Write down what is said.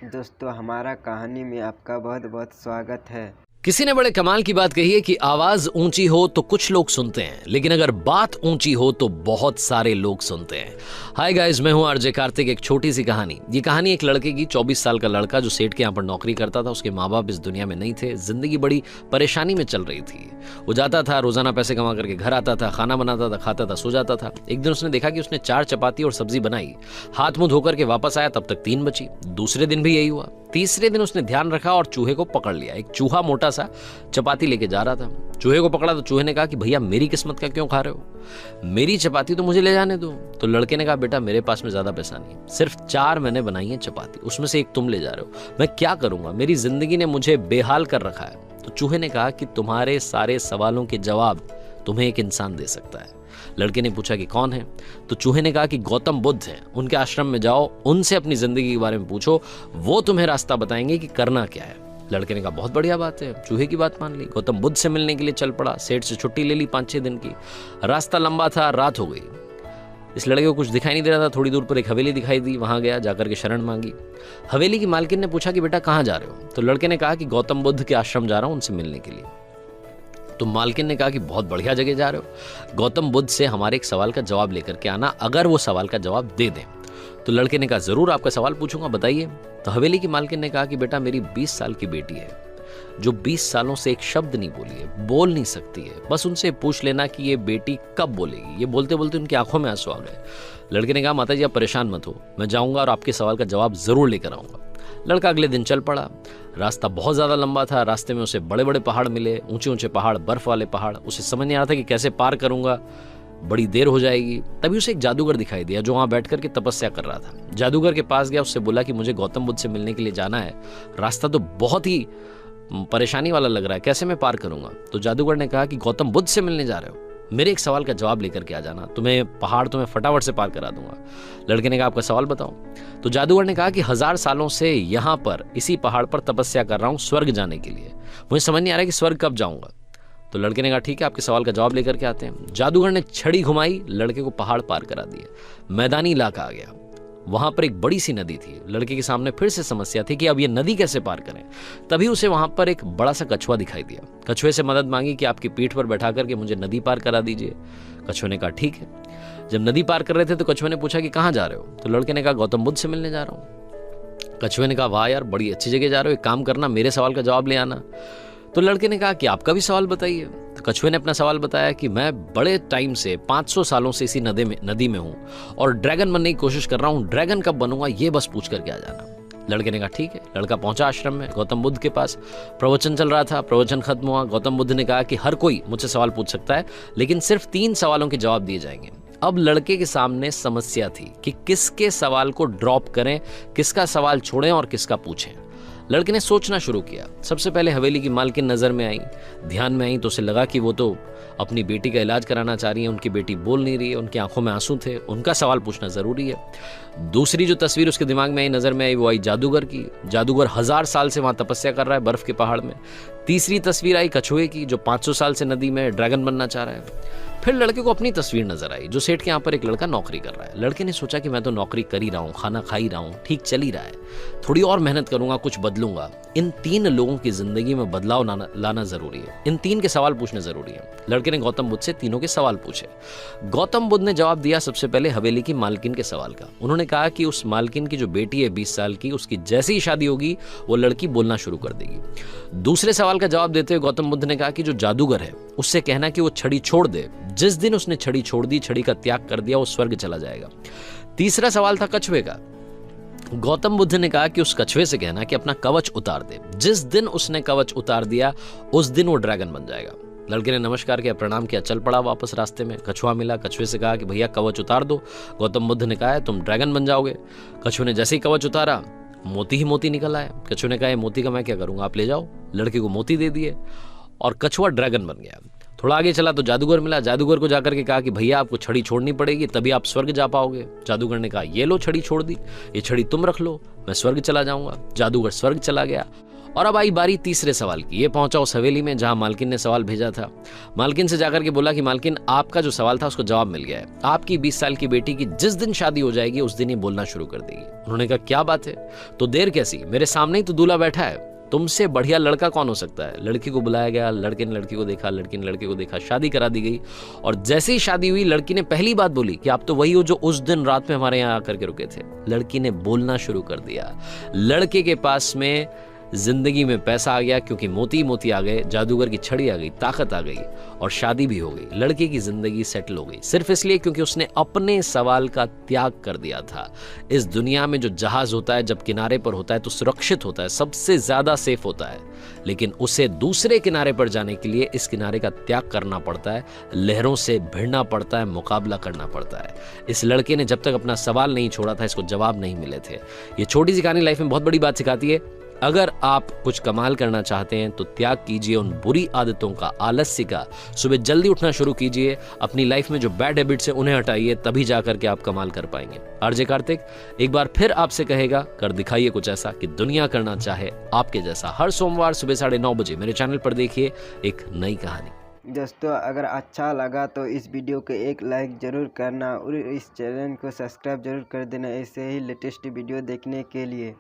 दोस्तों हमारा कहानी में आपका बहुत बहुत स्वागत है। किसी ने बड़े कमाल की बात कही है कि आवाज ऊंची हो तो कुछ लोग सुनते हैं, लेकिन अगर बात ऊंची हो तो बहुत सारे लोग सुनते हैं। हाय गाइस, मैं हूं आरजे कार्तिक। एक छोटी सी कहानी। ये कहानी एक लड़के की, 24 साल का लड़का जो सेठ के यहाँ पर नौकरी करता था। उसके माँ बाप इस दुनिया में नहीं थे। जिंदगी बड़ी परेशानी में चल रही थी। वो जाता था, रोजाना पैसे कमा करके घर आता था, खाना बनाता था, खाता था, सो जाता था। एक दिन उसने देखा कि उसने 4 चपाती और सब्जी बनाई। हाथ मुंह धोकर के वापस आया, तब तक 3 बची। दूसरे दिन भी यही हुआ। तीसरे दिन उसने ध्यान रखा और चूहे को पकड़ लिया। एक चूहा मोटा सा चपाती लेके जा रहा था। चूहे को पकड़ा तो चूहे ने कहा कि भैया मेरी किस्मत का क्यों खा रहे हो, मेरी चपाती तो मुझे ले जाने दो। तो लड़के ने कहा बेटा मेरे पास में ज्यादा पैसा नहीं है, सिर्फ 4 मैंने बनाई है चपाती, उसमें से एक तुम ले जा रहे हो, मैं क्या करूंगा, मेरी जिंदगी ने मुझे बेहाल कर रखा है। तो चूहे ने कहा कि तुम्हारे सारे सवालों के जवाब तुम्हें एक इंसान दे सकता है। लड़के ने पूछा कि कौन है? तो चूहे ने कहा कि गौतम बुद्ध हैं, उनके आश्रम में जाओ, उनसे अपनी जिंदगी के बारे में पूछो, वो तुम्हें रास्ता बताएंगे कि करना क्या है। लड़के ने कहा बहुत बढ़िया बात है। चूहे की बात मान ली, गौतम बुद्ध से मिलने के लिए चल पड़ा। सेठ से छुट्टी ले ली 5-6 दिन की। रास्ता लंबा था, रात हो गई। इस लड़के को कुछ दिखाई नहीं दे रहा था। थोड़ी दूर पर एक हवेली दिखाई दी, वहां गया, जाकर के शरण मांगी। हवेली की मालकिन ने पूछा कि बेटा कहाँ जा रहे हो? तो लड़के ने कहा कि गौतम बुद्ध के आश्रम जा रहा हूं, उनसे मिलने के लिए। तो मालकिन ने कहा कि बहुत बढ़िया जगह जा रहे हो, गौतम बुद्ध से हमारे एक सवाल का जवाब लेकर के आना, अगर वो सवाल का जवाब दे दें। तो लड़के ने कहा जरूर, आपका सवाल पूछूंगा, बताइए। तो हवेली की मालकिन ने कहा कि बेटा मेरी 20 साल की बेटी है, जो 20 सालों से एक शब्द नहीं बोली है, बोल नहीं सकती है। बस उनसे पूछ लेना कि ये बेटी कब बोलेगी। ये बोलते बोलते उनकी आंखों में आंसू आ गए। लड़के ने कहा माता जी आप परेशान मत हो, मैं जाऊंगा और आपके सवाल का जवाब जरूर लेकर आऊंगा। लड़का अगले दिन चल पड़ा। रास्ता बहुत ज्यादा लंबा था। रास्ते में उसे बड़े बड़े पहाड़ मिले, ऊंचे ऊंचे पहाड़, बर्फ वाले पहाड़। उसे समझ नहीं आ रहा था कि कैसे पार करूंगा, बड़ी देर हो जाएगी। तभी उसे एक जादूगर दिखाई दिया जो वहां बैठ करके तपस्या कर रहा था। जादूगर के पास गया, उससे बोला कि मुझे गौतम बुद्ध से मिलने के लिए जाना है, रास्ता तो बहुत ही परेशानी वाला लग रहा है, कैसे मैं पार करूंगा? तो जादूगर ने कहा कि गौतम बुद्ध से मिलने जा रहे हो, मेरे एक सवाल का जवाब लेकर के आ जाना, तुम्हें फटाफट से पार करा दूंगा। लड़के ने कहा आपका सवाल बताओ। तो जादूगर ने कहा कि 1000 सालों से यहाँ पर इसी पहाड़ पर तपस्या कर रहा हूँ स्वर्ग जाने के लिए, मुझे समझ नहीं आ रहा कि स्वर्ग कब जाऊंगा। तो लड़के ने कहा ठीक है, आपके सवाल का जवाब लेकर के आते हैं। जादूगर ने छड़ी घुमाई, लड़के को पहाड़ पार करा दिया। मैदानी इलाका आ गया, वहां पर एक बड़ी सी नदी थी। लड़के के सामने फिर से समस्या थी कि अब ये नदी कैसे पार करें। तभी उसे वहां पर एक बड़ा सा कछुआ दिखाई दिया। कछुए से मदद मांगी कि आपकी पीठ पर बैठा करके मुझे नदी पार करा दीजिए। कछुए ने कहा ठीक है। जब नदी पार कर रहे थे तो कछुए ने पूछा कि कहाँ जा रहे हो? तो लड़के ने कहा गौतम बुद्ध से मिलने जा रहा हूँ। कछुए ने कहा वाह यार, बड़ी अच्छी जगह जा रहे हो, एक काम करना मेरे सवाल का जवाब ले आना। तो लड़के ने कहा कि आपका भी सवाल बताइए। तो कछुए ने अपना सवाल बताया कि मैं बड़े टाइम से 500 सालों से इसी नदी में हूं और ड्रैगन बनने की कोशिश कर रहा हूं, ड्रैगन कब बनूंगा ये बस पूछ करके आ जाना। लड़के ने कहा ठीक है। लड़का पहुंचा आश्रम में, गौतम बुद्ध के पास। प्रवचन चल रहा था, प्रवचन खत्म हुआ। गौतम बुद्ध ने कहा कि हर कोई मुझसे सवाल पूछ सकता है, लेकिन सिर्फ 3 सवालों के जवाब दिए जाएंगे। अब लड़के के सामने समस्या थी कि किसके सवाल को ड्रॉप करें, किसका सवाल छोड़ें और किसका पूछें। लड़के ने सोचना शुरू किया। सबसे पहले हवेली की मालकिन नजर में आई, ध्यान में आई, तो उसे लगा कि वो तो अपनी बेटी का इलाज कराना चाह रही है, उनकी बेटी बोल नहीं रही है, उनकी आंखों में आंसू थे, उनका सवाल पूछना जरूरी है। दूसरी जो तस्वीर उसके दिमाग में आई, नजर में आई, वो आई जादूगर की। जादूगर 1000 साल से वहां तपस्या कर रहा है बर्फ के पहाड़ में। तीसरी तस्वीर आई कछुए की, जो 500 साल से नदी में ड्रैगन बनना चाह रहा है। फिर लड़के को अपनी तस्वीर नजर आई, जो सेठ के यहाँ पर एक लड़का नौकरी कर रहा है। लड़के ने सोचा कि मैं तो नौकरी कर ही रहा हूँ, खाना खा ही रहा हूँ, ठीक चल ही रहा है, थोड़ी और मेहनत करूंगा, कुछ बदलूंगा। इन 3 लोगों की जिंदगी में बदलाव लाना जरूरी है, इन 3 के सवाल पूछने जरूरी है। लड़के ने गौतम बुद्ध से तीनों के सवाल पूछे। गौतम बुद्ध ने जवाब दिया सबसे पहले हवेली की मालकिन के सवाल का। उन्होंने कहा कि उस मालकिन की जो बेटी है 20 साल की, उसकी जैसी ही शादी होगी वो लड़की बोलना शुरू कर देगी। दूसरे सवाल का जवाब देते हुए गौतम बुद्ध ने कहा कि जो जादूगर है उससे कहना कि वो छड़ी छोड़ दे, जिस दिन उसने छड़ी छोड़ दी, छड़ी का त्याग कर दिया, वो स्वर्ग चला जाएगा। तीसरा सवाल था कछुए का। गौतम बुद्ध ने कहा कि उस कछुए से कहना कि अपना कवच उतार दे, जिस दिन उसने कवच उतार दिया उस दिन वो ड्रैगन बन जाएगा। लड़के ने नमस्कार किया, प्रणाम किया, चल पड़ा वापस। रास्ते में कछुआ मिला, कछुए से कहा कि भैया कवच उतार दो। गौतम बुद्ध ने कहा तुम ड्रैगन बन जाओगे। कछुए ने जैसे ही कवच उतारा, मोती ही मोती निकल आया। कछुए ने कहा मोती का मैं क्या करूंगा, आप ले जाओ। लड़के को मोती दे दिए और कछुआ ड्रैगन बन गया। थोड़ा आगे चला तो जादूगर मिला। जादूगर को जाकर के कहा कि भैया आपको छड़ी छोड़नी पड़ेगी, तभी आप स्वर्ग जा पाओगे। जादूगर ने कहा ये लो छड़ी छोड़ दी, ये छड़ी तुम रख लो, मैं स्वर्ग चला जाऊंगा। जादूगर स्वर्ग चला गया और अब आई बारी तीसरे सवाल की। ये पहुंचा उस हवेली में जहां मालकिन ने सवाल भेजा था। मालकिन से जाकर के बोला कि मालकिन, आपका जो सवाल था उसको जवाब मिल गया है। आपकी 20 साल की बेटी की जिस दिन शादी हो जाएगी उस दिन ही बोलना शुरू कर देगी। उन्होंने कहा क्या बात है, तो देर कैसी, मेरे सामने ही तो दूल्हा बैठा है, तुमसे बढ़िया लड़का कौन हो सकता है। लड़की को बुलाया गया, लड़के ने लड़की को देखा, लड़की ने लड़के को देखा, शादी करा दी गई। और जैसे ही शादी हुई लड़की ने पहली बात बोली कि आप तो वही हो जो उस दिन रात में हमारे यहाँ आकर के रुके थे। लड़की ने बोलना शुरू कर दिया। लड़के के पास में जिंदगी में पैसा आ गया, क्योंकि मोती मोती आ गए, जादूगर की छड़ी आ गई, ताकत आ गई और शादी भी हो गई। लड़के की जिंदगी सेटल हो गई, सिर्फ इसलिए क्योंकि उसने अपने सवाल का त्याग कर दिया था। इस दुनिया में जो जहाज होता है जब किनारे पर होता है तो सुरक्षित होता है, सबसे ज्यादा सेफ होता है, लेकिन उसे दूसरे किनारे पर जाने के लिए इस किनारे का त्याग करना पड़ता है, लहरों से भिड़ना पड़ता है, मुकाबला करना पड़ता है। इस लड़के ने जब तक अपना सवाल नहीं छोड़ा था, इसको जवाब नहीं मिले थे। ये छोटी सी कहानी लाइफ में बहुत बड़ी बात सिखाती है। अगर आप कुछ कमाल करना चाहते हैं तो त्याग कीजिए उन बुरी आदतों का, आलस्य का। सुबह जल्दी उठना शुरू कीजिए, अपनी लाइफ में जो बैड हैबिट्स हैं उन्हें हटाइए, तभी जाकर के आप कमाल कर पाएंगे। आरजे कार्तिक एक बार फिर आपसे कहेगा, कर दिखाइए कुछ ऐसा कि दुनिया करना चाहे आपके जैसा। हर सोमवार सुबह 9:30 बजे मेरे चैनल पर देखिए एक नई कहानी। दोस्तों, अगर अच्छा लगा तो इस वीडियो को एक लाइक ज़रूर करना और इस चैनल को सब्सक्राइब जरूर कर देना ऐसे ही लेटेस्ट वीडियो देखने के लिए।